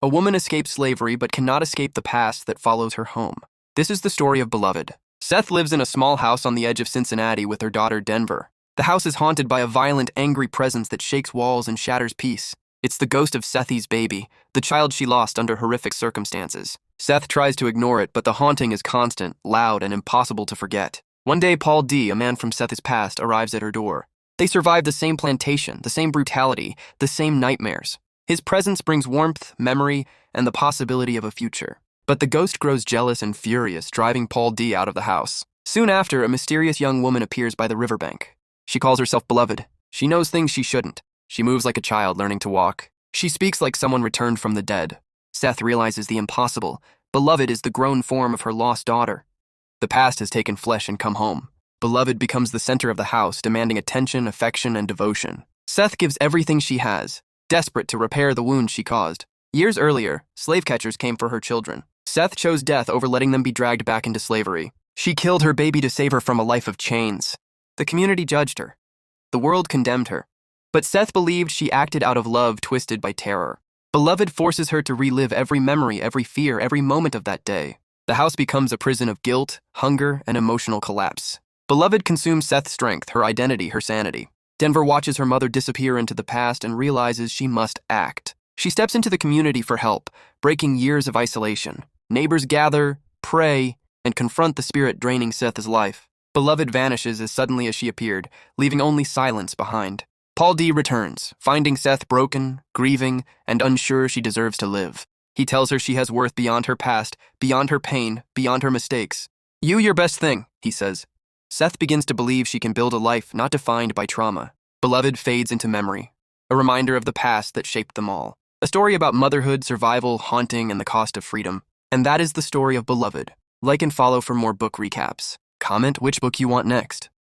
A woman escapes slavery but cannot escape the past that follows her home. This is the story of Beloved. Seth lives in a small house on the edge of Cincinnati with her daughter Denver. The house is haunted by a violent, angry presence that shakes walls and shatters peace. It's the ghost of Sethy's baby, the child she lost under horrific circumstances. Seth tries to ignore it, but the haunting is constant, loud, and impossible to forget. One day, Paul D., a man from Sethy's past, arrives at her door. They survive the same plantation, the same brutality, the same nightmares. His presence brings warmth, memory, and the possibility of a future. But the ghost grows jealous and furious, driving Paul D. out of the house. Soon after, a mysterious young woman appears by the riverbank. She calls herself Beloved. She knows things she shouldn't. She moves like a child learning to walk. She speaks like someone returned from the dead. Seth realizes the impossible. Beloved is the grown form of her lost daughter. The past has taken flesh and come home. Beloved becomes the center of the house, demanding attention, affection, and devotion. Seth gives everything she has, desperate to repair the wound she caused. Years earlier, slave catchers came for her children. Seth chose death over letting them be dragged back into slavery. She killed her baby to save her from a life of chains. The community judged her. The world condemned her. But Seth believed she acted out of love twisted by terror. Beloved forces her to relive every memory, every fear, every moment of that day. The house becomes a prison of guilt, hunger, and emotional collapse. Beloved consumes Seth's strength, her identity, her sanity. Denver watches her mother disappear into the past and realizes she must act. She steps into the community for help, breaking years of isolation. Neighbors gather, pray, and confront the spirit draining Seth's life. Beloved vanishes as suddenly as she appeared, leaving only silence behind. Paul D. returns, finding Seth broken, grieving, and unsure she deserves to live. He tells her she has worth beyond her past, beyond her pain, beyond her mistakes. "You your best thing," he says. Seth begins to believe she can build a life not defined by trauma. Beloved fades into memory, a reminder of the past that shaped them all. A story about motherhood, survival, haunting, and the cost of freedom. And that is the story of Beloved. Like and follow for more book recaps. Comment which book you want next.